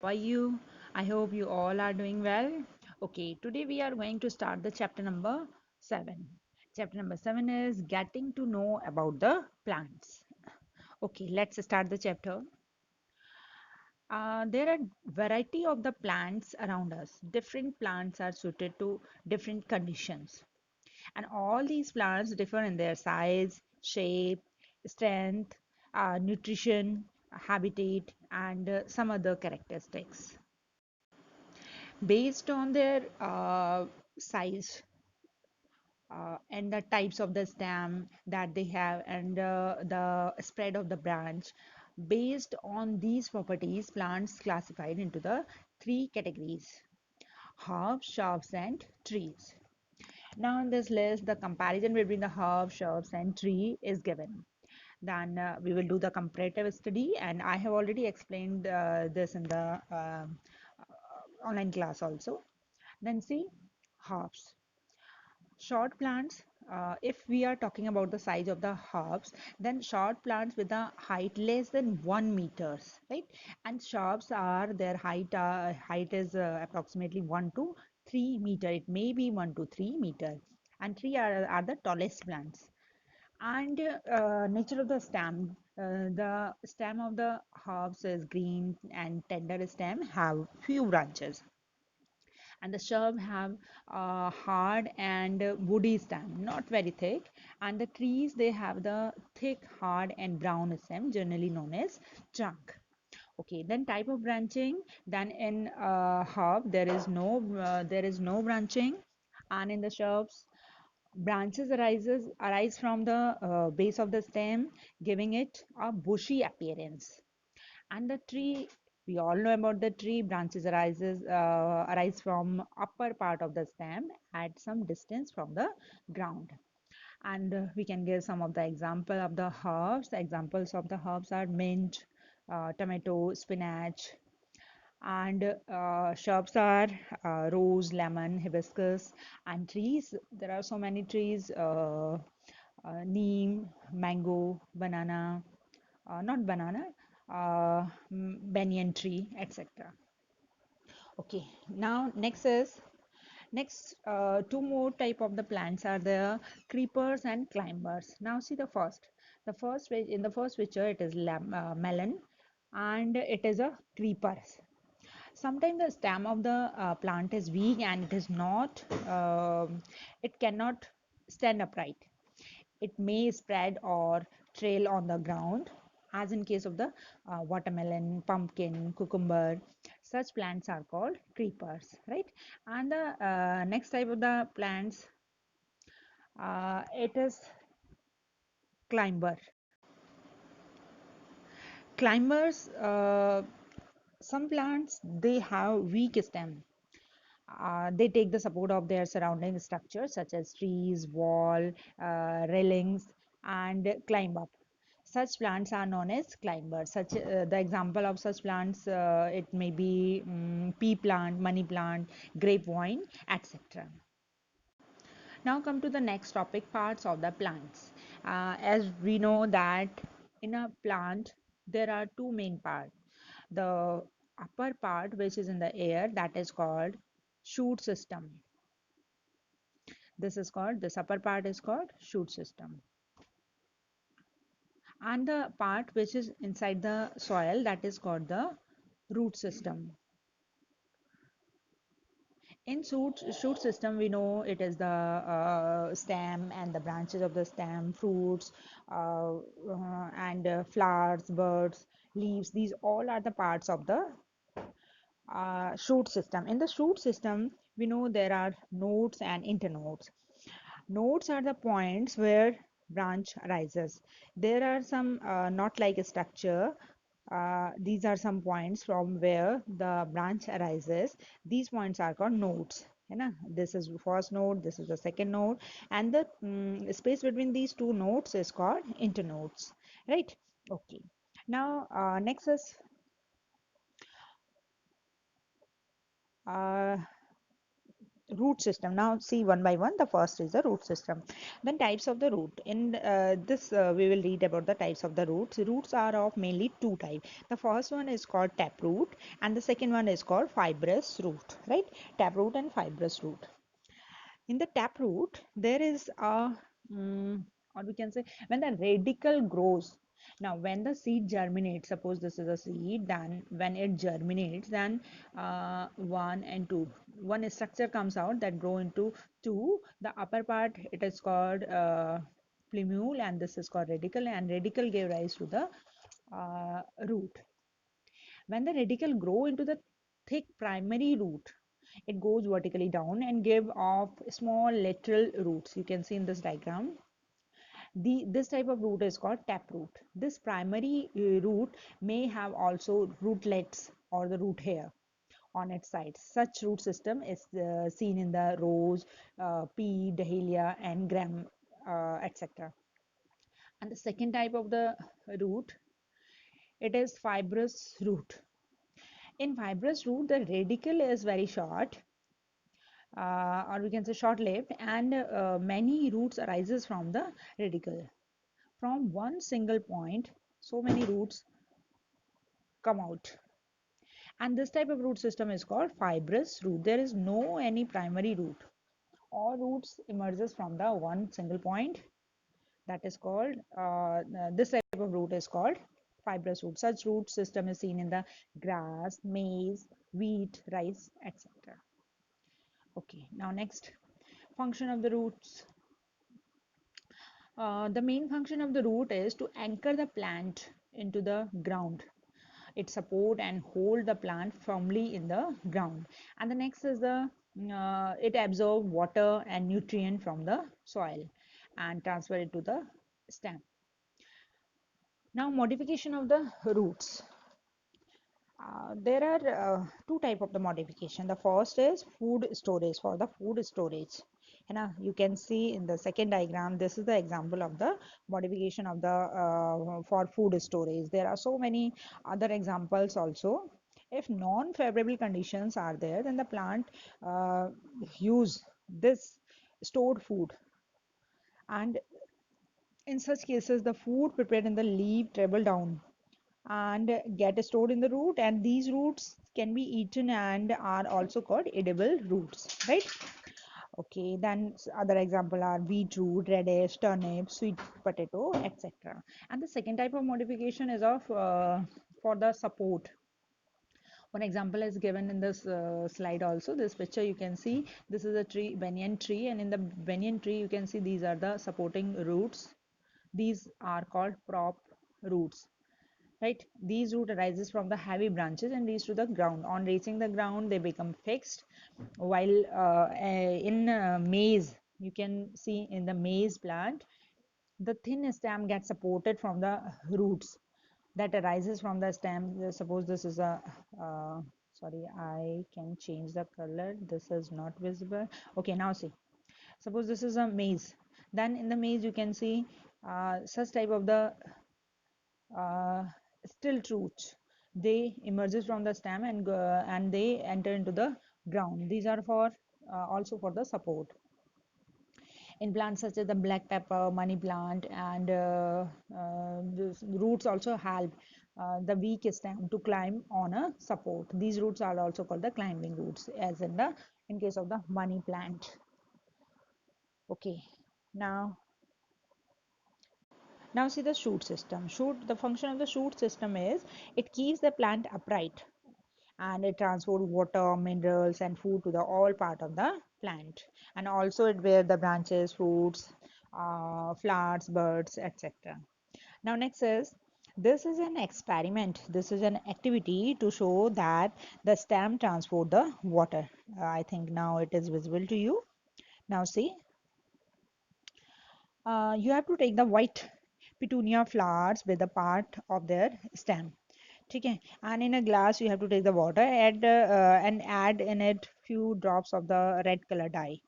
How are you? I hope you all are doing well. Okay, today we are going to start the chapter number 7. Chapter number 7 is getting to know about the plants. Okay, let's start the chapter. There are variety of the plants around us. Different plants are suited to different conditions. And all these plants differ in their size, shape, strength, nutrition, habitat, and some other characteristics. Based on their size and the types of the stem that they have and the spread of the branch. Based on these properties, plants classified into the three categories: herbs, shrubs, and trees. Now in this list, the comparison between the herb, shrubs, and tree is given. Then we will do the comparative study, and I have already explained this in the online class also. Then see herbs. Short plants, if we are talking about the size of the herbs, then short plants with a height less than 1 meters, right? And shrubs are their height is approximately 1 to 3 meter. It may be 1 to 3 meter. And tree are the tallest plants. And nature of the stem. The stem of the herbs is green and tender stem have few branches, and the shrub have hard and woody stem, not very thick, and the trees they have the thick, hard and brown stem, generally known as trunk. Okay, then type of branching. Then in herb there is no branching, and in the shrubs branches arise from the base of the stem, giving it a bushy appearance. And the tree, we all know about the tree. Branches arise from upper part of the stem at some distance from the ground. And we can give some of the example of the herbs. The examples of the herbs are mint, tomato, spinach. And shrubs are rose, lemon, hibiscus. And trees, there are so many trees: neem, mango, banana, not banana, banyan tree, etc. Okay, now next two more type of the plants are the creepers and climbers. Now see in the first picture it is melon, and it is a creeper. Sometimes the stem of the plant is weak and it cannot stand upright. It may spread or trail on the ground, as in case of the watermelon, pumpkin, cucumber. Such plants are called creepers, right? And the next type of the plants, it is climber. Climbers, some plants they have weak stem. They take the support of their surrounding structures such as trees, wall, railings, and climb up. Such plants are known as climbers. The example of such plants, it may be pea plant, money plant, grapevine, etc. Now come to the next topic, parts of the plants. As we know that in a plant there are two main parts. The upper part, which is in the air, that is called shoot system. This upper part is called shoot system. And the part which is inside the soil, that is called the root system. In shoot system, we know it is the stem and the branches of the stem, fruits, and flowers, birds, leaves. These all are the parts of the shoot system. In the shoot system, we know there are nodes and internodes. Nodes are the points where branch arises. There are some not like a structure. These are some points from where the branch arises. These points are called nodes. है ना? This is first node, this is the second node, and the space between these two nodes is called internodes. Right? Okay. Now, next is uh, root system. Now see one by one. The first is the root system. Then types of the root. In this we will read about the types of the roots. Roots are of mainly two types. The first one is called taproot and the second one is called fibrous root, right? Taproot and fibrous root. In the taproot there is a or we can say when the radical grows. Now when the seed germinates, suppose this is a seed, then when it germinates, then one and two, one structure comes out that grow into two. The upper part, it is called plumule, and this is called radicle, and radicle gave rise to the root. When the radicle grow into the thick primary root, it goes vertically down and give off small lateral roots. You can see in this diagram. This type of root is called taproot. This primary root may have also rootlets or the root hair on its sides. Such root system is seen in the rose, pea, dahlia, and gram, etc. And the second type of the root, it is fibrous root. In fibrous root, the radicle is very short, or we can say short-lived, and many roots arises from the radicle. From one single point, so many roots come out. And this type of root system is called fibrous root. There is no any primary root. All roots emerges from the one single point. That is called, this type of root is called fibrous root. Such root system is seen in the grass, maize, wheat, rice, etc. Okay, now next, function of the roots. The main function of the root is to anchor the plant into the ground. It support and hold the plant firmly in the ground. And the next is the it absorb water and nutrient from the soil and transfer it to the stem. Now modification of the roots. There are two type of the modification. The first is food storage, for the food storage. And you can see in the second diagram, this is the example of the modification of the for food storage. There are so many other examples also. If non-favorable conditions are there, then the plant use this stored food, and in such cases the food prepared in the leaf travel down and get stored in the root, and these roots can be eaten and are also called edible roots, right? Okay, then other example are beetroot, radish, turnip, sweet potato, etc. And the second type of modification is of for the support. One example is given in this slide also. This picture you can see, this is a tree, banyan tree, and in the banyan tree you can see these are the supporting roots. These are called prop roots, right? These root arises from the heavy branches and reach to the ground. On reaching the ground, they become fixed. While in maize, you can see in the maize plant, the thin stem gets supported from the roots that arises from the stem. Suppose this is a sorry, I can change the color. This is not visible. Okay, now see. Suppose this is a maize. Then in the maize, you can see such type of the uh, still roots. They emerges from the stem and they enter into the ground. These are for also for the support. In plants such as the black pepper, money plant, and the roots also help the weak stem to climb on a support. These roots are also called the climbing roots, as in the in case of the money plant. Okay, now now see the shoot system. The function of the shoot system is it keeps the plant upright and it transport water, minerals and food to the all part of the plant, and also it bear the branches, fruits, flowers, birds, etc. Now next is, this is an experiment, this is an activity to show that the stem transport the water. I think now it is visible to you. Now see, you have to take the white petunia flowers with a part of their stem. Okay, and in a glass you have to take the water, and add in it few drops of the red color dye.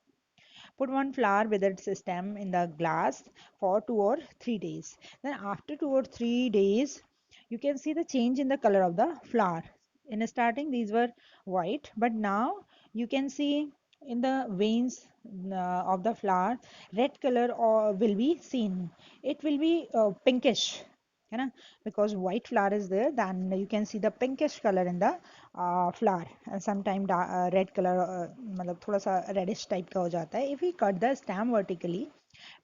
Put one flower with its stem in the glass for 2 or 3 days. Then after 2 or 3 days, you can see the change in the color of the flower. In starting, these were white, but now you can see in the veins of the flower, red color will be seen. It will be pinkish, है ना? Because white flower is there, then you can see the pinkish color in the flower. And sometime red color, मतलब थोड़ा सा reddish type का हो जाता है. If we cut the stem vertically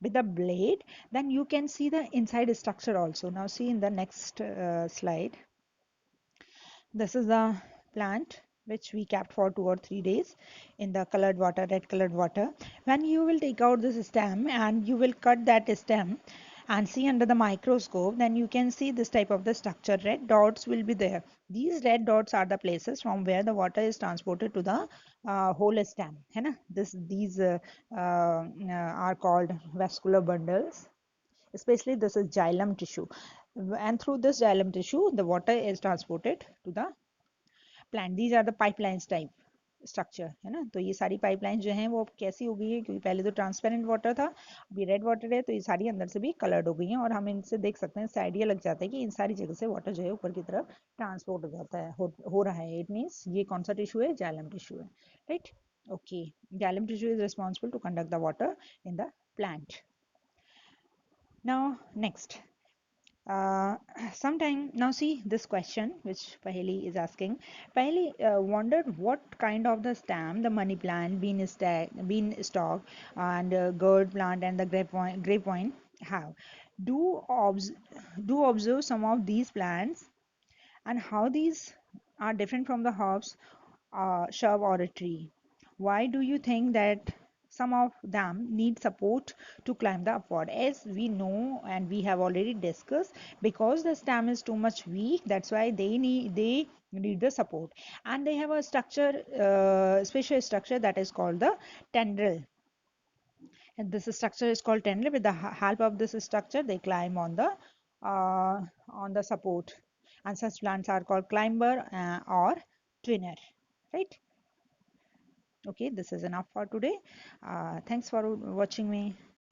with the blade, then you can see the inside structure also. Now see in the next slide. This is the plant which we kept for 2 or 3 days in the colored water, red colored water. When you will take out this stem and you will cut that stem and see under the microscope, then you can see this type of the structure. Red dots will be there. These red dots are the places from where the water is transported to the whole stem. है ना? These are called vascular bundles. Especially this is xylem tissue, and through this xylem tissue the water is transported to the plant. These are the pipelines type structure है ना. तो ये सारी pipeline जो हैं वो अब कैसी हो गई है, क्योंकि पहले तो ट्रांसपेरेंट वाटर था, अभी रेड वाटर है, तो ये सारी अंदर से भी कलर्ड हो गई हैं. और हम इनसे देख सकते हैं, इससे आइडिया लग जाता है कि इन सारी जगह से वाटर जो है ऊपर की तरफ ट्रांसपोर्ट हो जाता है, हो रहा है. इट मीन्स ये कौन सा टिश्यू है, जाइलम टिश्यू है. Right. Okay. Xylem tissue is responsible to conduct the water in the plant. Now, next. Uh, Sometime now see this question which Paheli is asking. Paheli wondered what kind of the stem the money plant, beanstalk, and gourd plant and the grapevine have. Do obs do observe some of these plants and how these are different from the herbs, shrub or a tree. Why do you think that some of them need support to climb the upward? As we know and we have already discussed, because the stem is too much weak, that's why they need the support, and they have a structure, special structure that is called the tendril. And this structure is called tendril. With the help of this structure, they climb on the support. And such plants are called climber or twinner. Right? Okay, this is enough for today. Thanks for watching me.